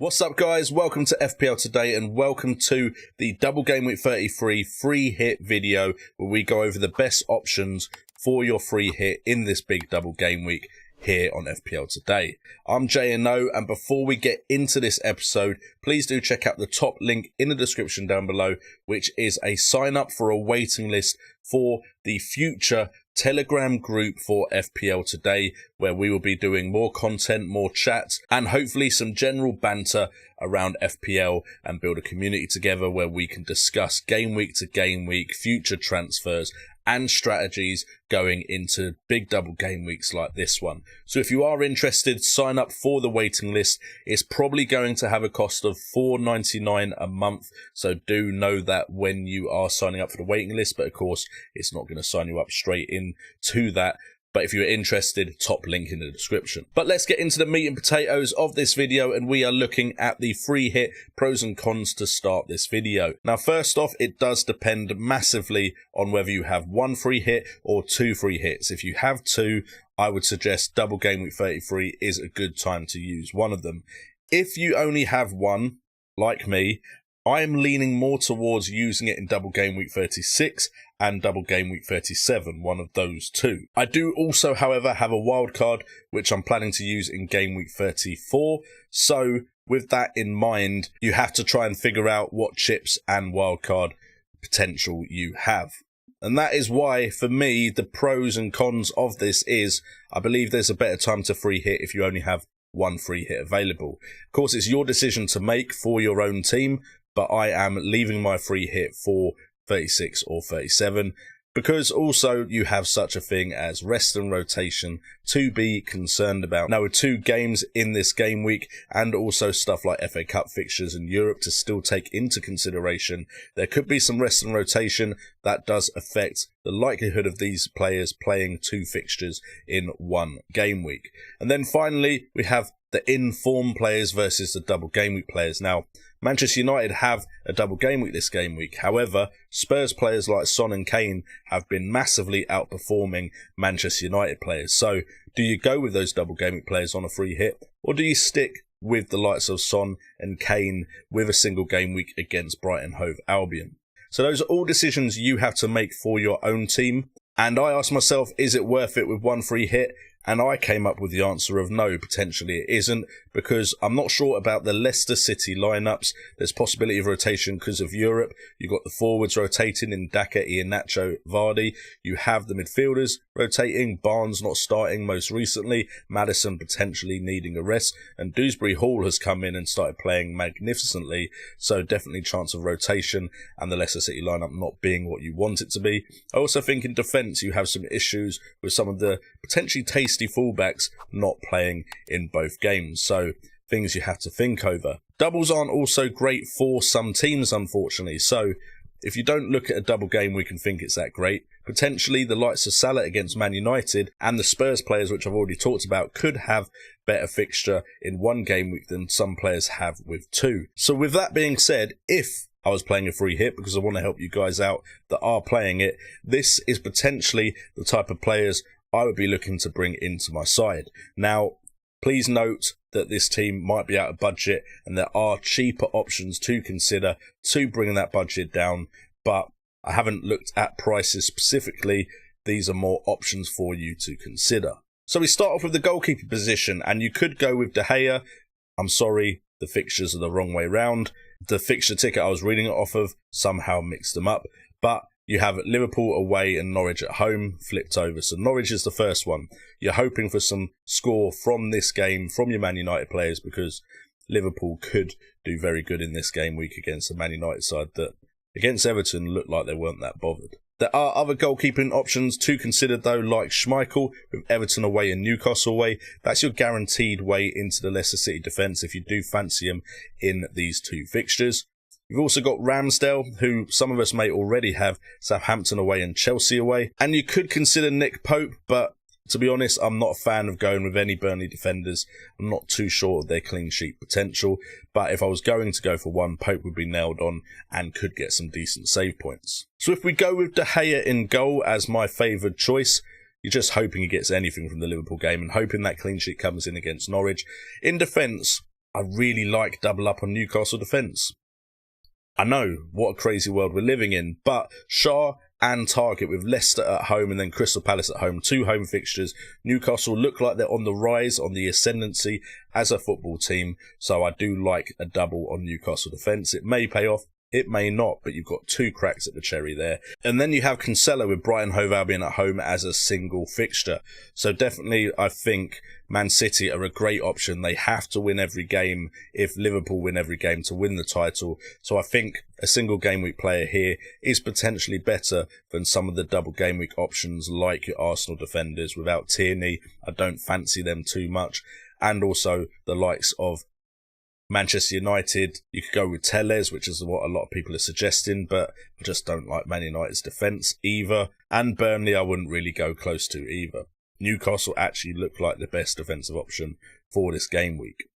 What's up guys, welcome to FPL Today and welcome to the Double Gameweek 33 Free Hit video where we go over the best options for your free hit in this big Double Game Week here on FPL Today. I'm JNO, and before we get into this episode, please do check out the top link in the description down below, which is a sign up for a waiting list for the future Telegram group for FPL Today, where we will be doing more content, more chats, and hopefully some general banter around FPL and build a community together where we can discuss game week to game week, future transfers, and strategies going into big double game weeks like this one. So if you are interested, sign up for the waiting list. It's probably going to have a cost of $4.99 a month, so do know that when you are signing up for the waiting list, but of course it's not going to sign you up straight into that. But if you're interested, top link in the description. But let's get into the meat and potatoes of this video, and we are looking at the free hit pros and cons to start this video. Now, first off, it does depend massively on whether you have one free hit or two free hits. If you have two, I would suggest Double Game Week 33 is a good time to use one of them. If you only have one, like me, I am leaning more towards using it in Double Game Week 36 and Double Game Week 37, one of those two. I do also, however, have a wild card, which I'm planning to use in Game Week 34. So with that in mind, you have to try and figure out what chips and wild card potential you have. And that is why, for me, the pros and cons of this is, I believe there's a better time to free hit if you only have one free hit available. Of course, it's your decision to make for your own team, but I am leaving my free hit for 36 or 37 because also you have such a thing as rest and rotation to be concerned about. Now, with two games in this game week and also stuff like FA Cup fixtures in Europe to still take into consideration, there could be some rest and rotation that does affect the likelihood of these players playing two fixtures in one game week. And then finally, we have the in-form players versus the double game week players. Now, Manchester United have a double game week this game week. However, Spurs players like Son and Kane have been massively outperforming Manchester United players. So, do you go with those double game week players on a free hit, or do you stick with the likes of Son and Kane with a single game week against Brighton Hove Albion? So those are all decisions you have to make for your own team. And I asked myself, is it worth it with one free hit? And I came up with the answer of no, potentially it isn't, because I'm not sure about the Leicester City lineups. There's possibility of rotation because of Europe. You've got the forwards rotating in Daka, Iheanacho, Vardy. You have the midfielders rotating, Barnes not starting most recently, Maddison potentially needing a rest, and Dewsbury Hall has come in and started playing magnificently, so definitely chance of rotation and the Leicester City lineup not being what you want it to be. I also think in defence you have some issues with some of the potentially tasty fullbacks not playing in both games, so things you have to think over. Doubles aren't also great for some teams, unfortunately, so if you don't look at a double game week and think it's that great, potentially the likes of Salah against Man United and the Spurs players, which I've already talked about, could have better fixture in one game week than some players have with two. So with that being said, if I was playing a free hit, because I want to help you guys out that are playing it, this is potentially the type of players I would be looking to bring into my side. Now, please note that this team might be out of budget and there are cheaper options to consider to bring that budget down, but I haven't looked at prices specifically. These are more options for you to consider. So we start off with the goalkeeper position, and you could go with De Gea. I'm sorry, the fixtures are the wrong way round. The fixture ticket I was reading it off of somehow mixed them up, but you have Liverpool away and Norwich at home flipped over. So Norwich is the first one. You're hoping for some score from this game from your Man United players, because Liverpool could do very good in this game week against the Man United side that against Everton looked like they weren't that bothered. There are other goalkeeping options to consider though, like Schmeichel with Everton away and Newcastle away. That's your guaranteed way into the Leicester City defence if you do fancy him in these two fixtures. You've also got Ramsdale, who some of us may already have, Southampton away and Chelsea away. And you could consider Nick Pope, but to be honest, I'm not a fan of going with any Burnley defenders. I'm not too sure of their clean sheet potential. But if I was going to go for one, Pope would be nailed on and could get some decent save points. So if we go with De Gea in goal as my favoured choice, you're just hoping he gets anything from the Liverpool game and hoping that clean sheet comes in against Norwich. In defence, I really like double up on Newcastle defence. I know, what a crazy world we're living in, but Shah and Target with Leicester at home and then Crystal Palace at home, 2 home fixtures. Newcastle look like they're on the rise, on the ascendancy as a football team, so I do like a double on Newcastle defence. It may pay off, it may not, but you've got 2 cracks at the cherry there. And then you have Cancelo with Brighton Hove Albion at home as a single fixture. So definitely I think Man City are a great option. They have to win every game if Liverpool win every game to win the title. So I think a single game week player here is potentially better than some of the double game week options like your Arsenal defenders. Without Tierney, I don't fancy them too much. And also the likes of Manchester United, you could go with Telles, which is what a lot of people are suggesting, but I just don't like Man United's defence either. And Burnley, I wouldn't really go close to either. Newcastle actually look like the best defensive option for this game week.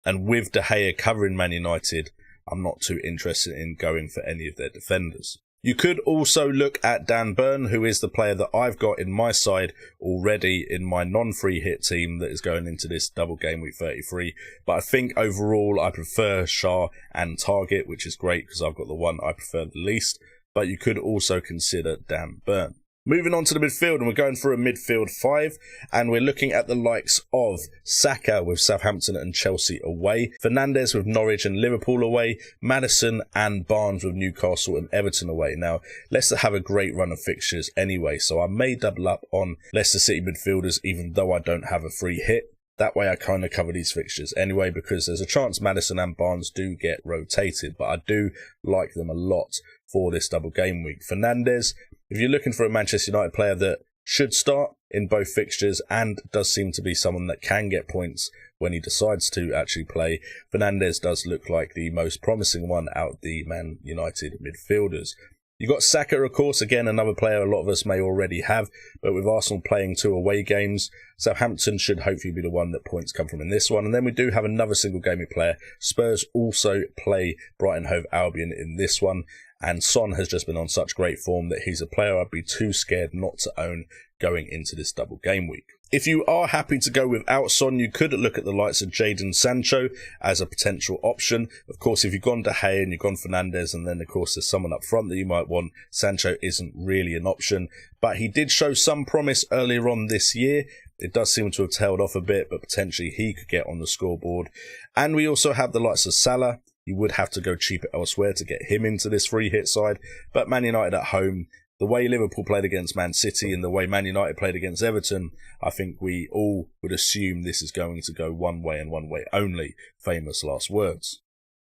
And with De Gea covering Man United, I'm not too interested in going for any of their defenders. You could also look at Dan Burn, who is the player that I've got in my side already in my non-free hit team that is going into this double game week 33. But I think overall I prefer Shah and Target, which is great because I've got the one I prefer the least. But you could also consider Dan Burn. Moving on to the midfield, and we're going for a midfield 5, and we're looking at the likes of Saka with Southampton and Chelsea away, Fernandes with Norwich and Liverpool away, Maddison and Barnes with Newcastle and Everton away. Now, Leicester have a great run of fixtures anyway, so I may double up on Leicester City midfielders even though I don't have a free hit. That way I kind of cover these fixtures anyway, because there's a chance Maddison and Barnes do get rotated, but I do like them a lot for this double game week. Fernandes, if you're looking for a Manchester United player that should start in both fixtures and does seem to be someone that can get points when he decides to actually play, Fernandes does look like the most promising one out of the Man United midfielders. You've got Saka, of course, again, another player a lot of us may already have, but with Arsenal playing 2 away games, Southampton should hopefully be the one that points come from in this one. And then we do have another single gaming player. Spurs also play Brighton Hove Albion in this one, and Son has just been on such great form that he's a player I'd be too scared not to own going into this double game week. If you are happy to go without Son, you could look at the likes of Jadon Sancho as a potential option. Of course, if you've gone De Gea and you've gone Fernandes, and then of course there's someone up front that you might want, Sancho isn't really an option. But he did show some promise earlier on this year. It does seem to have tailed off a bit, but potentially he could get on the scoreboard. And we also have the likes of Salah. You would have to go cheaper elsewhere to get him into this free hit side. But Man United at home, the way Liverpool played against Man City and the way Man United played against Everton, I think we all would assume this is going to go one way and one way only. Famous last words.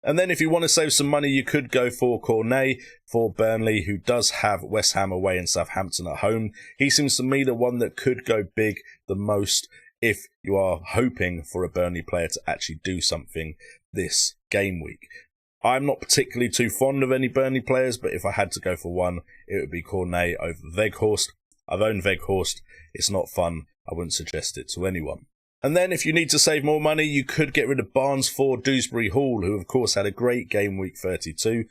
And then if you want to save some money, you could go for Cornet for Burnley, who does have West Ham away and Southampton at home. He seems to me the one that could go big the most if you are hoping for a Burnley player to actually do something this game week. I'm not particularly too fond of any Burnley players, but if I had to go for one, it would be Cornet over Weghorst. I've owned Weghorst. It's not fun. I wouldn't suggest it to anyone. And then if you need to save more money, you could get rid of Barnes for Dewsbury Hall, who of course had a great game week 32.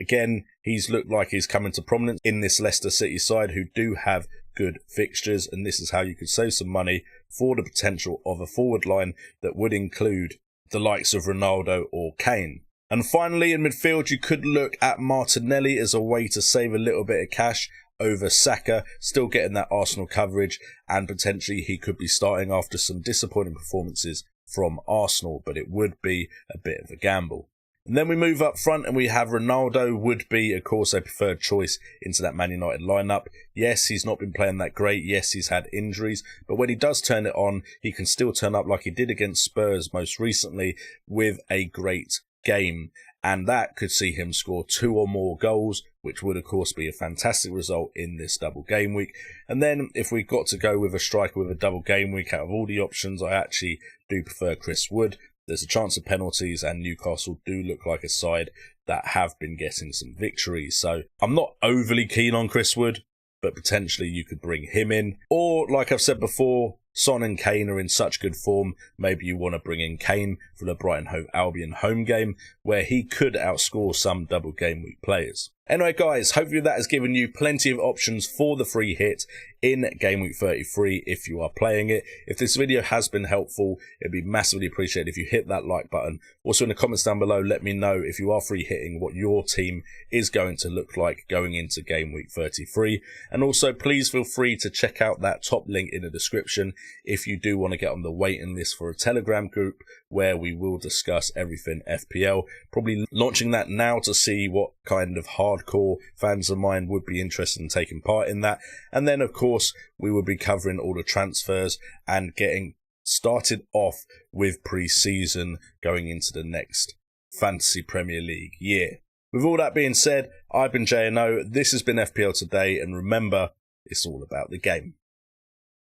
Again, he's looked like he's coming to prominence in this Leicester City side, who do have good fixtures, and this is how you could save some money for the potential of a forward line that would include the likes of Ronaldo or Kane. And finally, in midfield, you could look at Martinelli as a way to save a little bit of cash over Saka, still getting that Arsenal coverage, and potentially he could be starting after some disappointing performances from Arsenal, but it would be a bit of a gamble. And then we move up front and we have Ronaldo would be, of course, a preferred choice into that Man United lineup. Yes, he's not been playing that great. Yes, he's had injuries. But when he does turn it on, he can still turn up like he did against Spurs most recently with a great game. And that could see him score 2 or more goals, which would, of course, be a fantastic result in this double game week. And then if we've got to go with a striker with a double game week, out of all the options, I actually do prefer Chris Wood. There's a chance of penalties, and Newcastle do look like a side that have been getting some victories. So I'm not overly keen on Chris Wood, but potentially you could bring him in. Or, like I've said before, Son and Kane are in such good form. Maybe you want to bring in Kane for the Brighton Hove Albion home game, where he could outscore some double game week players. Anyway, guys, hopefully that has given you plenty of options for the free hit in Game Week 33 if you are playing it. If this video has been helpful, it'd be massively appreciated if you hit that like button. Also in the comments down below, let me know if you are free hitting what your team is going to look like going into Game Week 33. And also, please feel free to check out that top link in the description if you do want to get on the waiting list for a Telegram group where we will discuss everything FPL. Probably launching that now to see what kind of hardcore fans of mine would be interested in taking part in that. And then, of course, we will be covering all the transfers and getting started off with pre-season going into the next Fantasy Premier League year. With all that being said, I've been JNO, this has been FPL Today, and remember, it's all about the game.